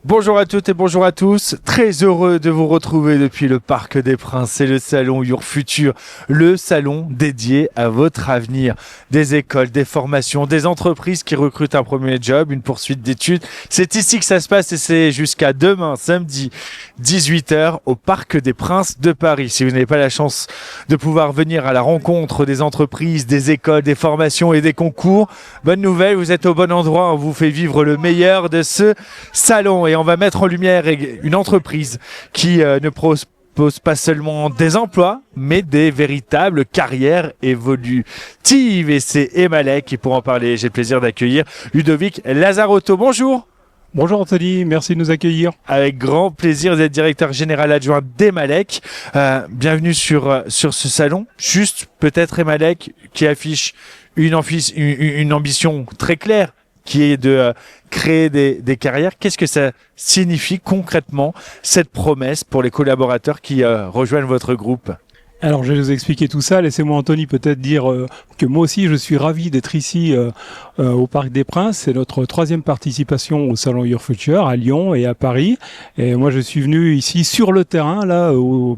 Bonjour à toutes et bonjour à tous, très heureux de vous retrouver depuis le Parc des Princes. C'est le salon Your Future, le salon dédié à votre avenir. Des écoles, des formations, des entreprises qui recrutent un premier job, une poursuite d'études. C'est ici que ça se passe et c'est jusqu'à demain, samedi, 18h, au Parc des Princes de Paris. Si vous n'avez pas la chance de pouvoir venir à la rencontre des entreprises, des écoles, des formations et des concours, bonne nouvelle, vous êtes au bon endroit. On vous fait vivre le meilleur de ce salon. Et on va mettre en lumière une entreprise qui ne propose pas seulement des emplois, mais des véritables carrières évolutives. Et c'est Emalec. Et pour en parler, j'ai le plaisir d'accueillir Ludovic Lazarotto. Bonjour. Bonjour Anthony, merci de nous accueillir. Avec grand plaisir d'être directeur général adjoint d'Emalec. Bienvenue sur ce salon. Juste peut-être Emalec qui affiche une ambition très claire, qui est de créer des carrières. Qu'est-ce que ça signifie concrètement, cette promesse pour les collaborateurs qui rejoignent votre groupe ? Alors je vais vous expliquer tout ça. Laissez-moi Anthony peut-être dire que moi aussi je suis ravi d'être ici au Parc des Princes. C'est notre troisième participation au salon Your Future à Lyon et à Paris. Et moi je suis venu ici sur le terrain là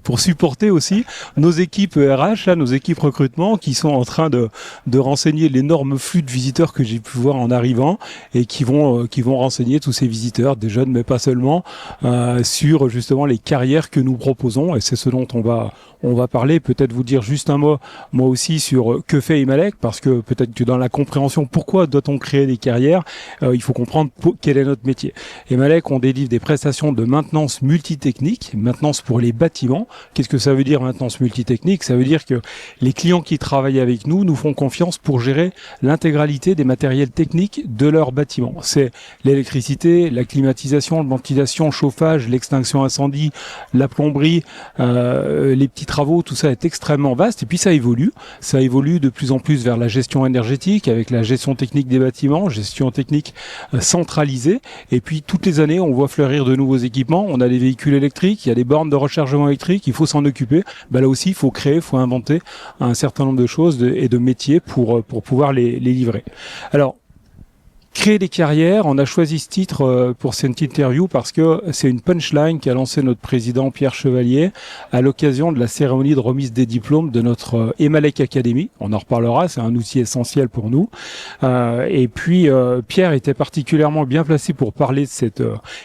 pour supporter aussi nos équipes RH, là, nos équipes recrutement qui sont en train de renseigner l'énorme flux de visiteurs que j'ai pu voir en arrivant et qui vont renseigner tous ces visiteurs, des jeunes mais pas seulement, sur justement les carrières que nous proposons. Et c'est ce dont on va parler, peut-être vous dire juste un mot, moi aussi, sur que fait Emalec, parce que peut-être que dans la compréhension, pourquoi doit-on créer des carrières, il faut comprendre quel est notre métier. Emalec, on délivre des prestations de maintenance multitechnique, maintenance pour les bâtiments. Qu'est-ce que ça veut dire maintenance multitechnique ? Ça veut dire que les clients qui travaillent avec nous font confiance pour gérer l'intégralité des matériels techniques de leur bâtiment. C'est l'électricité, la climatisation, la ventilation, le chauffage, l'extinction incendie, la plomberie, les petits travaux, tout ça est extrêmement vaste et puis ça évolue de plus en plus vers la gestion énergétique avec la gestion technique des bâtiments, gestion technique centralisée et puis toutes les années on voit fleurir de nouveaux équipements, on a des véhicules électriques, il y a des bornes de rechargement électrique, il faut s'en occuper, là aussi il faut créer, il faut inventer un certain nombre de choses et de métiers pour pouvoir les livrer. Alors créer des carrières, on a choisi ce titre pour cette interview parce que c'est une punchline qu'a lancé notre président Pierre Chevalier à l'occasion de la cérémonie de remise des diplômes de notre Emalec Academy. On en reparlera, c'est un outil essentiel pour nous. Et puis Pierre était particulièrement bien placé pour parler de cette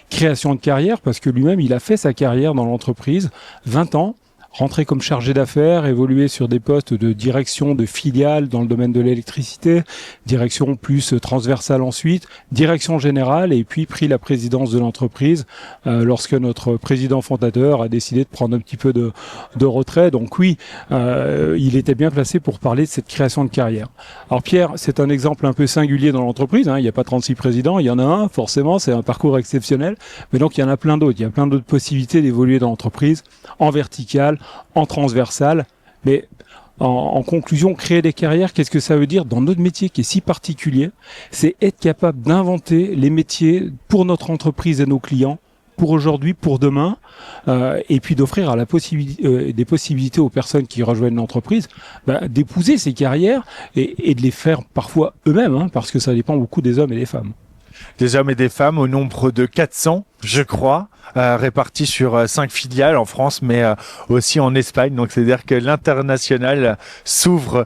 création de carrière parce que lui-même il a fait sa carrière dans l'entreprise, 20 ans. Rentré comme chargé d'affaires, évolué sur des postes de direction de filiales dans le domaine de l'électricité, direction plus transversale ensuite, direction générale et puis pris la présidence de l'entreprise lorsque notre président fondateur a décidé de prendre un petit peu de retrait. Donc oui, il était bien placé pour parler de cette création de carrière. Alors Pierre, c'est un exemple un peu singulier dans l'entreprise, il n'y a pas 36 présidents, il y en a un, forcément, c'est un parcours exceptionnel, mais donc il y en a plein d'autres, il y a plein d'autres possibilités d'évoluer dans l'entreprise, en verticale, en transversal, mais en conclusion, créer des carrières, qu'est-ce que ça veut dire dans notre métier qui est si particulier ? C'est être capable d'inventer les métiers pour notre entreprise et nos clients, pour aujourd'hui, pour demain, et puis d'offrir des possibilités aux personnes qui rejoignent l'entreprise, d'épouser ces carrières et de les faire parfois eux-mêmes, parce que ça dépend beaucoup des hommes et des femmes. Des hommes et des femmes au nombre de 400, je crois, répartis sur 5 filiales en France, mais aussi en Espagne. Donc, c'est-à-dire que l'international s'ouvre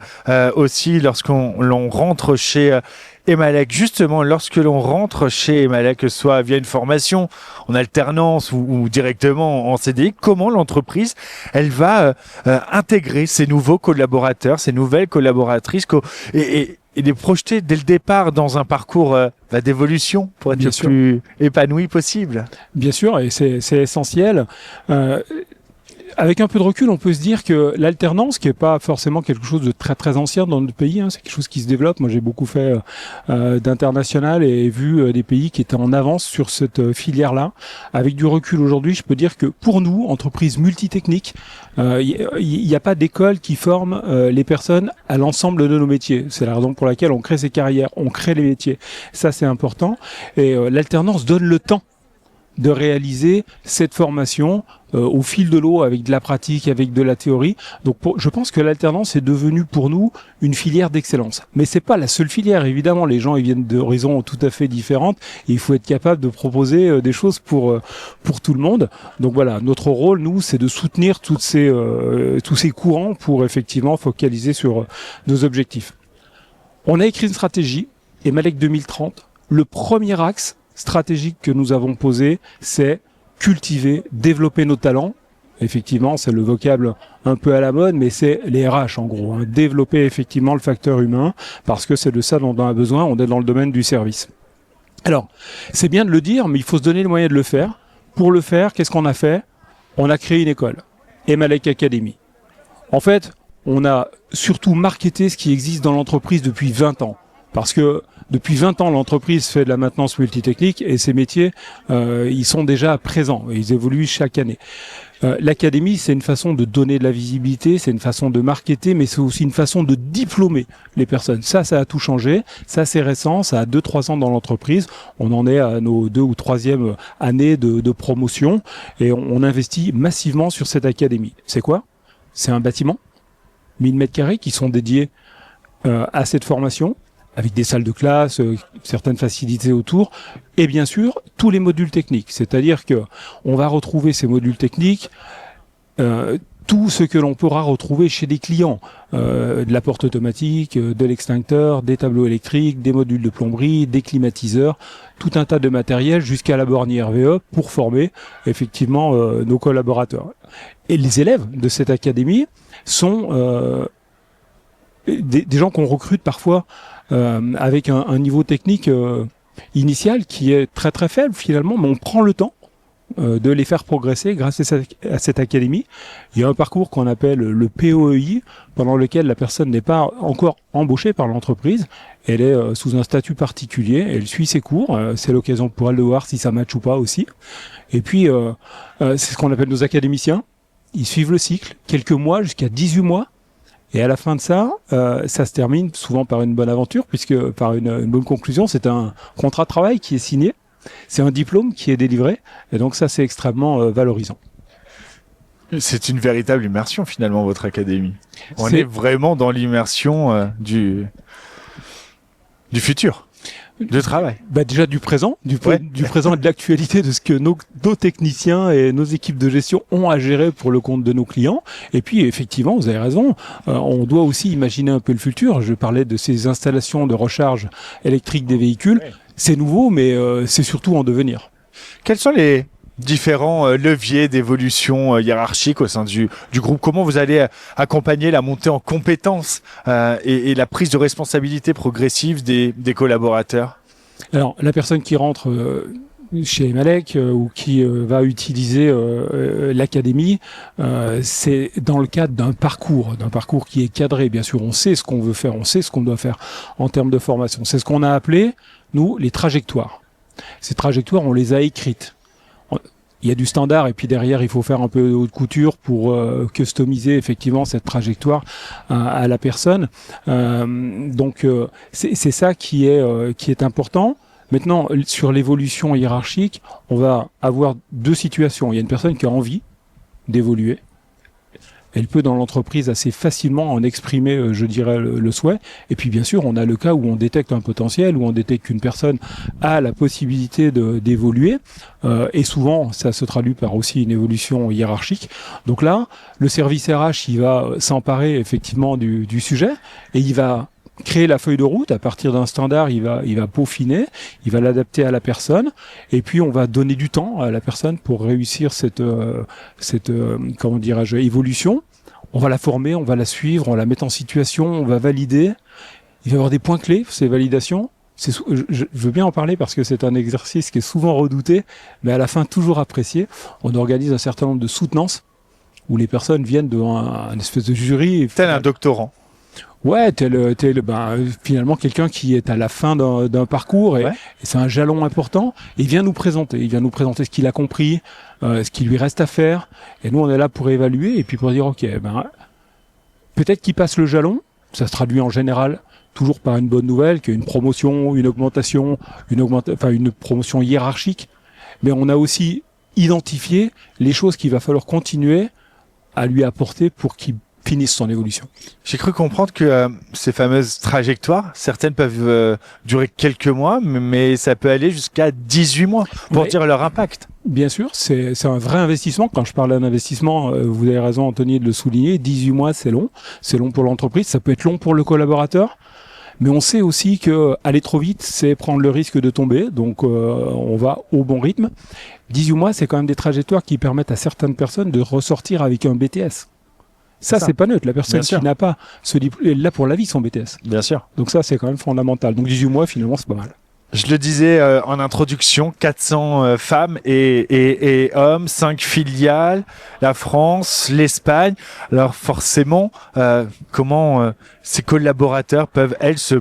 aussi l'on rentre chez Emalec. Justement, lorsque l'on rentre chez Emalec, que ce soit via une formation, en alternance ou directement en CDI, comment l'entreprise, elle va intégrer ces nouveaux collaborateurs, ces nouvelles collaboratrices et les projeter dès le départ dans un parcours d'évolution pour être le plus épanoui possible. Bien sûr, et c'est essentiel. Avec un peu de recul, on peut se dire que l'alternance, qui est pas forcément quelque chose de très très ancien dans notre pays, c'est quelque chose qui se développe. Moi, j'ai beaucoup fait d'international et vu des pays qui étaient en avance sur cette filière-là. Avec du recul aujourd'hui, je peux dire que pour nous, entreprise multitechnique, il n'y a pas d'école qui forme les personnes à l'ensemble de nos métiers. C'est la raison pour laquelle on crée ces carrières, on crée les métiers. Ça, c'est important. Et l'alternance donne le temps de réaliser cette formation au fil de l'eau, avec de la pratique, avec de la théorie. Donc je pense que l'alternance est devenue pour nous une filière d'excellence. Mais c'est pas la seule filière, évidemment. Les gens ils viennent d'horizons tout à fait différentes et il faut être capable de proposer des choses pour tout le monde. Donc voilà, notre rôle, nous, c'est de soutenir tous ces courants pour effectivement focaliser sur nos objectifs. On a écrit une stratégie, Emalec 2030. Le premier axe stratégique que nous avons posé, c'est cultiver, développer nos talents. Effectivement, c'est le vocable un peu à la mode, mais c'est les RH en gros. Développer effectivement le facteur humain, parce que c'est de ça dont on a besoin, on est dans le domaine du service. Alors, c'est bien de le dire, mais il faut se donner le moyen de le faire. Pour le faire, qu'est-ce qu'on a fait ? On a créé une école, Emalec Academy. En fait, on a surtout marketé ce qui existe dans l'entreprise depuis 20 ans. Parce que depuis 20 ans, l'entreprise fait de la maintenance multitechnique et ces métiers, ils sont déjà présents. Ils évoluent chaque année. L'académie, c'est une façon de donner de la visibilité, c'est une façon de marketer, mais c'est aussi une façon de diplômer les personnes. Ça a tout changé. Ça, c'est récent. Ça a 2-3 ans dans l'entreprise. On en est à nos 2 ou 3e années de promotion et on investit massivement sur cette académie. C'est quoi ? C'est un bâtiment, 1000 m² qui sont dédiés à cette formation, avec des salles de classe, certaines facilités autour, et bien sûr tous les modules techniques. C'est-à-dire que on va retrouver ces modules techniques, tout ce que l'on pourra retrouver chez des clients, de la porte automatique, de l'extincteur, des tableaux électriques, des modules de plomberie, des climatiseurs, tout un tas de matériel jusqu'à la borne IRVE pour former effectivement nos collaborateurs. Et les élèves de cette académie sont des gens qu'on recrute parfois avec un niveau technique initial qui est très très faible finalement, mais on prend le temps de les faire progresser grâce à cette académie. Il y a un parcours qu'on appelle le POEI, pendant lequel la personne n'est pas encore embauchée par l'entreprise. Elle est sous un statut particulier, elle suit ses cours, c'est l'occasion pour elle de voir si ça match ou pas aussi. Et puis, c'est ce qu'on appelle nos académiciens. Ils suivent le cycle, quelques mois jusqu'à 18 mois. Et à la fin de ça, ça se termine souvent par une bonne aventure, puisque par une bonne conclusion, c'est un contrat de travail qui est signé, c'est un diplôme qui est délivré, et donc ça, c'est extrêmement valorisant. C'est une véritable immersion finalement, votre académie. On est vraiment dans l'immersion du futur. De travail. Déjà du présent, du présent et de l'actualité de ce que nos techniciens et nos équipes de gestion ont à gérer pour le compte de nos clients. Et puis effectivement, vous avez raison, on doit aussi imaginer un peu le futur. Je parlais de ces installations de recharge électrique des véhicules. Oui. C'est nouveau, mais c'est surtout en devenir. Quels sont les différents leviers d'évolution hiérarchique au sein du groupe? Comment vous allez accompagner la montée en compétences et la prise de responsabilité progressive des collaborateurs? Alors, la personne qui rentre chez Emalec ou qui va utiliser l'académie, c'est dans le cadre d'un parcours qui est cadré. Bien sûr, on sait ce qu'on veut faire, on sait ce qu'on doit faire en termes de formation. C'est ce qu'on a appelé, nous, les trajectoires. Ces trajectoires, on les a écrites. Il y a du standard et puis derrière il faut faire un peu de haute couture pour customiser effectivement cette trajectoire à la personne. Donc c'est ça qui est important. Maintenant, sur l'évolution hiérarchique, on va avoir 2 situations. Il y a une personne qui a envie d'évoluer. Elle peut dans l'entreprise assez facilement en exprimer, je dirais, le souhait. Et puis bien sûr, on a le cas où on détecte un potentiel, où on détecte qu'une personne a la possibilité d'évoluer. Et souvent, ça se traduit par aussi une évolution hiérarchique. Donc là, le service RH, il va s'emparer effectivement du sujet et il va créer la feuille de route. À partir d'un standard, il va peaufiner, il va l'adapter à la personne, et puis on va donner du temps à la personne pour réussir cette comment dirais-je, évolution. On va la former, on va la suivre, on va la mettre en situation, on va valider. Il va y avoir des points clés, ces validations. Je veux bien en parler parce que c'est un exercice qui est souvent redouté, mais à la fin toujours apprécié. On organise un certain nombre de soutenances où les personnes viennent devant un espèce de jury. Tel un doctorant. Ouais, finalement quelqu'un qui est à la fin d'un parcours et c'est un jalon important. Et il vient nous présenter. Il vient nous présenter ce qu'il a compris, ce qui lui reste à faire. Et nous, on est là pour évaluer et puis pour dire, ok, peut-être qu'il passe le jalon. Ça se traduit en général toujours par une bonne nouvelle, qu'une promotion, une augmentation, une promotion hiérarchique. mais on a aussi identifié les choses qu'il va falloir continuer à lui apporter pour qu'il finisse son évolution. J'ai cru comprendre que ces fameuses trajectoires, certaines peuvent durer quelques mois, mais ça peut aller jusqu'à 18 mois pour dire leur impact. Bien sûr, c'est un vrai investissement. Quand je parle d'un investissement, vous avez raison Anthony de le souligner, 18 mois c'est long pour l'entreprise, ça peut être long pour le collaborateur. Mais on sait aussi que aller trop vite, c'est prendre le risque de tomber. Donc, on va au bon rythme. 18 mois, c'est quand même des trajectoires qui permettent à certaines personnes de ressortir avec un BTS. Ça, c'est pas neutre. La personne qui n'a pas ce diplôme est là pour la vie, son BTS. Bien sûr. Donc ça, c'est quand même fondamental. Donc 18 mois, finalement, c'est pas mal. Je le disais en introduction, 400 femmes et hommes, 5 filiales, la France, l'Espagne. Alors forcément, comment ces collaborateurs peuvent, elles, se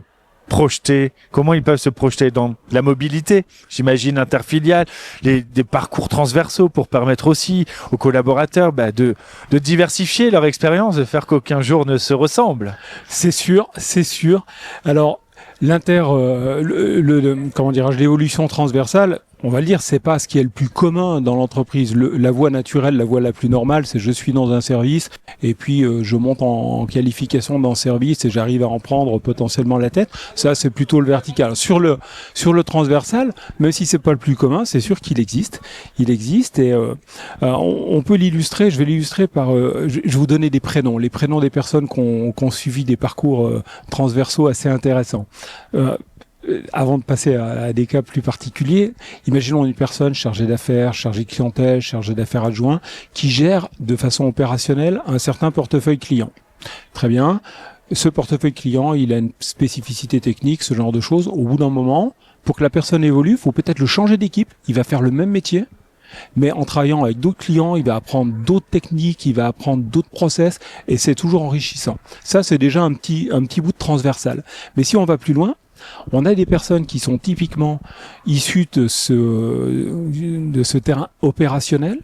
projeter, comment ils peuvent se projeter dans la mobilité, j'imagine interfiliale, des parcours transversaux pour permettre aussi aux collaborateurs de diversifier leur expérience, de faire qu'aucun jour ne se ressemble. C'est sûr. Alors, l'évolution transversale, on va le dire, c'est pas ce qui est le plus commun dans l'entreprise. La voie naturelle, la voie la plus normale, c'est je suis dans un service et puis je monte en qualification dans le service et j'arrive à en prendre potentiellement la tête. Ça, c'est plutôt le vertical. Sur le transversal, même si c'est pas le plus commun, c'est sûr qu'il existe. Il existe et on peut l'illustrer. Je vais l'illustrer par. Je vais vous donner des prénoms, les prénoms des personnes qui ont suivi des parcours transversaux assez intéressants. Avant de passer à des cas plus particuliers, imaginons une personne chargée d'affaires, chargée de clientèle, chargée d'affaires adjoint, qui gère de façon opérationnelle un certain portefeuille client. Très bien. Ce portefeuille client, il a une spécificité technique, ce genre de choses. Au bout d'un moment, pour que la personne évolue, il faut peut-être le changer d'équipe. Il va faire le même métier, mais en travaillant avec d'autres clients, il va apprendre d'autres techniques, il va apprendre d'autres process, et c'est toujours enrichissant. Ça, c'est déjà un petit bout de transversal. Mais si on va plus loin, on a des personnes qui sont typiquement issues de ce terrain opérationnel,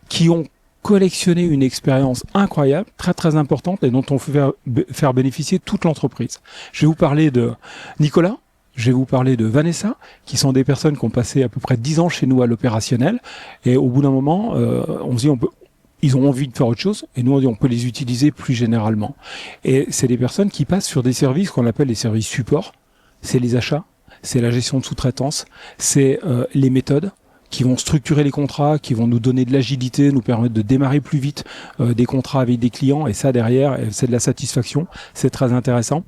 qui ont collectionné une expérience incroyable, très très importante, et dont on peut faire bénéficier toute l'entreprise. Je vais vous parler de Nicolas, je vais vous parler de Vanessa, qui sont des personnes qui ont passé à peu près 10 ans chez nous à l'opérationnel, et au bout d'un moment, on se dit ils ont envie de faire autre chose, et nous on dit on peut les utiliser plus généralement. Et c'est des personnes qui passent sur des services qu'on appelle les services support. C'est les achats, c'est la gestion de sous-traitance, c'est les méthodes qui vont structurer les contrats, qui vont nous donner de l'agilité, nous permettre de démarrer plus vite des contrats avec des clients, et ça derrière, c'est de la satisfaction, c'est très intéressant.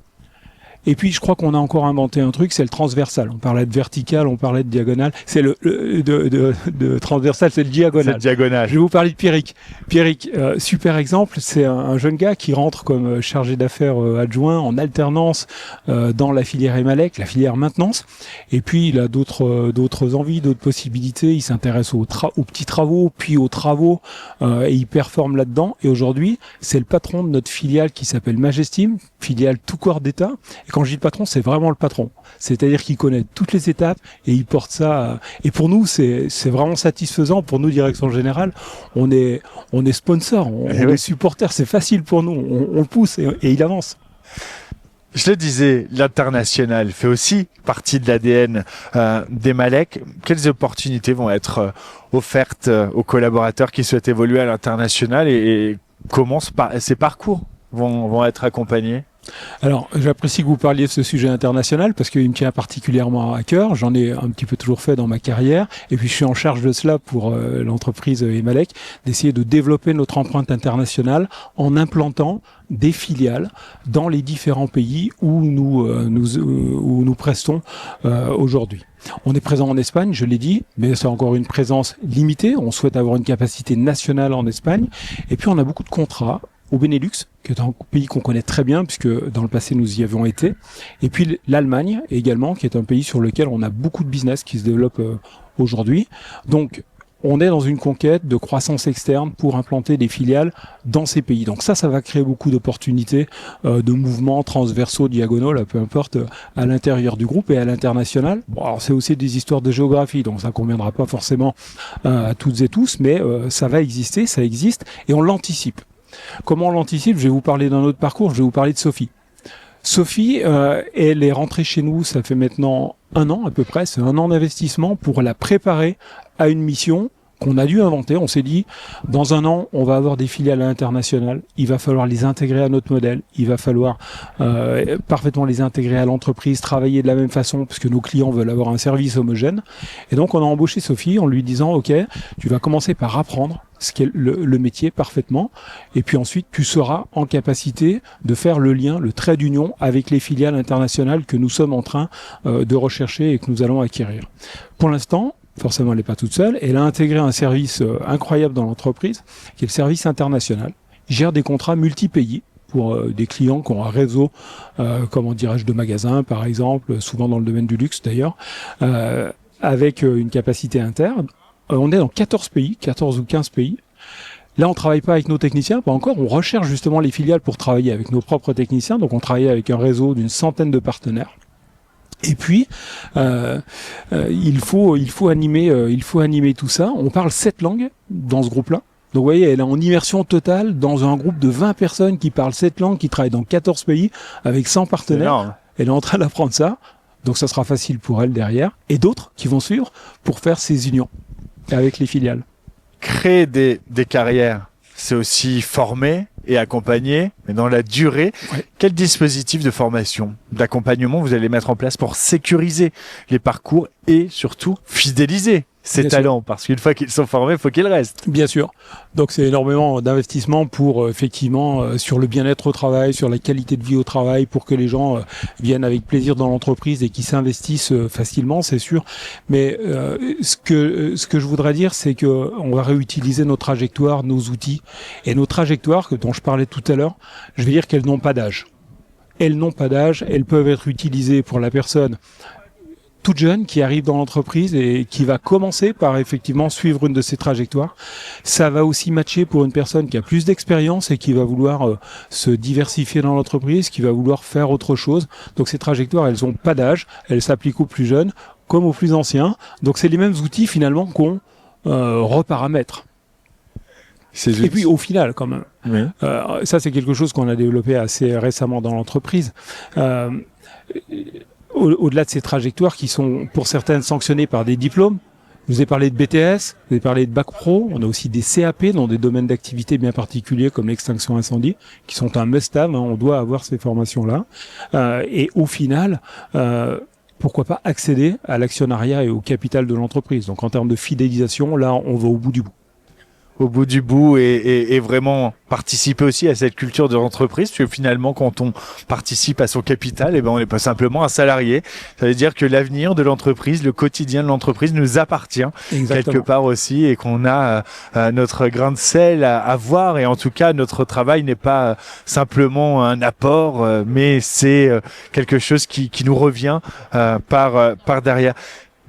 Et puis, je crois qu'on a encore inventé un truc, c'est le transversal. On parlait de vertical, on parlait de diagonal. C'est de transversal, c'est le diagonal. C'est le diagonal. Je vais vous parler de Pierrick. Pierrick, super exemple, c'est un jeune gars qui rentre comme chargé d'affaires adjoint en alternance dans la filière Emalec, la filière maintenance. Et puis, il a d'autres envies, d'autres possibilités. Il s'intéresse aux petits travaux, puis aux travaux, et il performe là-dedans. Et aujourd'hui, c'est le patron de notre filiale qui s'appelle Magestime, filiale tout corps d'État. Et quand je dis le patron, c'est vraiment le patron. C'est-à-dire qu'il connaît toutes les étapes et il porte ça. Et pour nous, c'est vraiment satisfaisant. Pour nous, direction générale, on est sponsor, on est supporter. C'est facile pour nous. On le pousse et il avance. Je le disais, l'international fait aussi partie de l'ADN d'Emalec. Quelles opportunités vont être offertes aux collaborateurs qui souhaitent évoluer à l'international et comment ces parcours vont être accompagnés? Alors, j'apprécie que vous parliez de ce sujet international parce qu'il me tient particulièrement à cœur. J'en ai un petit peu toujours fait dans ma carrière. Et puis, je suis en charge de cela pour l'entreprise Emalec, d'essayer de développer notre empreinte internationale en implantant des filiales dans les différents pays où nous prestons aujourd'hui. On est présent en Espagne, je l'ai dit, mais c'est encore une présence limitée. On souhaite avoir une capacité nationale en Espagne. Et puis, on a beaucoup de contrats au Benelux, qui est un pays qu'on connaît très bien, puisque dans le passé, nous y avions été. Et puis l'Allemagne également, qui est un pays sur lequel on a beaucoup de business qui se développe aujourd'hui. Donc, on est dans une conquête de croissance externe pour implanter des filiales dans ces pays. Donc ça va créer beaucoup d'opportunités, de mouvements transversaux, diagonaux, là, peu importe, à l'intérieur du groupe et à l'international. Bon, alors c'est aussi des histoires de géographie, donc ça ne conviendra pas forcément à toutes et tous, mais ça va exister, ça existe, et on l'anticipe. Comment on l'anticipe? Je vais vous parler d'un autre parcours, je vais vous parler de Sophie. Sophie, elle est rentrée chez nous, ça fait maintenant 1 an à peu près, c'est 1 an d'investissement pour la préparer à une mission qu'on a dû inventer. On s'est dit, dans 1 an, on va avoir des filiales internationales, il va falloir les intégrer à notre modèle, il va falloir parfaitement les intégrer à l'entreprise, travailler de la même façon, parce que nos clients veulent avoir un service homogène. Et donc, on a embauché Sophie en lui disant, OK, tu vas commencer par apprendre ce qu'est le métier parfaitement, et puis ensuite, tu seras en capacité de faire le lien, le trait d'union avec les filiales internationales que nous sommes en train de rechercher et que nous allons acquérir. Pour l'instant, forcément, elle n'est pas toute seule. Elle a intégré un service incroyable dans l'entreprise, qui est le service international. Il gère des contrats multi-pays pour des clients qui ont un réseau, comment dirais-je, de magasins, par exemple, souvent dans le domaine du luxe d'ailleurs, avec une capacité interne. On est dans 14 pays, 14 ou 15 pays. Là, on travaille pas avec nos techniciens, pas encore. On recherche justement les filiales pour travailler avec nos propres techniciens. Donc, on travaille avec un réseau d'une centaine de partenaires. Et puis, il faut animer tout ça. On parle 7 langues dans ce groupe-là. Donc, vous voyez, elle est en immersion totale dans un groupe de 20 personnes qui parlent 7 langues, qui travaillent dans 14 pays avec 100 partenaires. Elle est en train d'apprendre ça. Donc, ça sera facile pour elle derrière. Et d'autres qui vont suivre pour faire ces unions avec les filiales. Créer des carrières, c'est aussi former et accompagner, mais dans la durée. Ouais. Quel dispositif de formation, d'accompagnement vous allez mettre en place pour sécuriser les parcours et surtout fidéliser ces talents? Parce qu'une fois qu'ils sont formés, il faut qu'ils restent. Bien sûr. Donc c'est énormément d'investissement pour effectivement sur le bien-être au travail, sur la qualité de vie au travail, pour que les gens viennent avec plaisir dans l'entreprise et qu'ils s'investissent facilement, c'est sûr. Mais ce que je voudrais dire, c'est que on va réutiliser nos trajectoires, nos outils et nos trajectoires dont je parlais tout à l'heure. Je vais dire qu'elles n'ont pas d'âge. Elles n'ont pas d'âge. Elles peuvent être utilisées pour la personne toute jeune qui arrive dans l'entreprise et qui va commencer par effectivement suivre une de ces trajectoires. Ça va aussi matcher pour une personne qui a plus d'expérience et qui va vouloir se diversifier dans l'entreprise, qui va vouloir faire autre chose. Donc ces trajectoires, elles n'ont pas d'âge, elles s'appliquent aux plus jeunes comme aux plus anciens. Donc c'est les mêmes outils finalement qu'on reparamètre. Et puis au final quand même, oui. Ça c'est quelque chose qu'on a développé assez récemment dans l'entreprise. Au-delà de ces trajectoires qui sont pour certaines sanctionnées par des diplômes, je vous ai parlé de BTS, je vous ai parlé de Bac Pro, on a aussi des CAP dans des domaines d'activité bien particuliers comme l'extinction incendie, qui sont un must-have, on doit avoir ces formations-là. Et au final, pourquoi pas accéder à l'actionnariat et au capital de l'entreprise. Donc en termes de fidélisation, là on va au bout du bout. Au bout du bout et vraiment participer aussi à cette culture de l'entreprise, parce que finalement quand on participe à son capital, on n'est pas simplement un salarié. Ça veut dire que l'avenir de l'entreprise, le quotidien de l'entreprise nous appartient. Exactement. Quelque part aussi, et qu'on a notre grain de sel à voir, et en tout cas notre travail n'est pas simplement un apport, mais c'est quelque chose qui nous revient par derrière.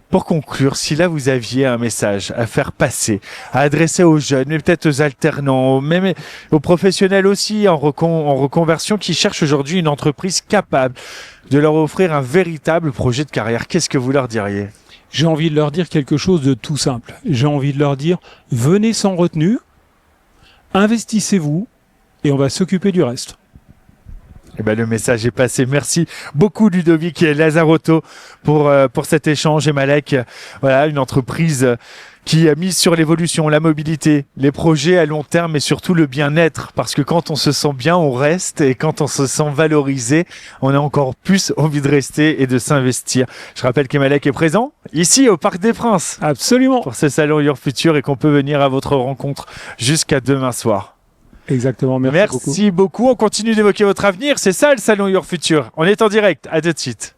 Pour conclure, si là vous aviez un message à faire passer, à adresser aux jeunes, mais peut-être aux alternants, même aux professionnels aussi en reconversion qui cherchent aujourd'hui une entreprise capable de leur offrir un véritable projet de carrière, qu'est-ce que vous leur diriez ? J'ai envie de leur dire quelque chose de tout simple. J'ai envie de leur dire, venez sans retenue, investissez-vous et on va s'occuper du reste. Le message est passé. Merci beaucoup Ludovic et Lazarotto pour cet échange. Et Malek, voilà, une entreprise qui a mis sur l'évolution, la mobilité, les projets à long terme et surtout le bien-être. Parce que quand on se sent bien, on reste, et quand on se sent valorisé, on a encore plus envie de rester et de s'investir. Je rappelle qu'Emalek est présent ici au Parc des Princes. Absolument. Pour ce salon Your Future, et qu'on peut venir à votre rencontre jusqu'à demain soir. Exactement, merci beaucoup. On continue d'évoquer votre avenir. C'est ça le salon Your Future. On est en direct. À tout de suite.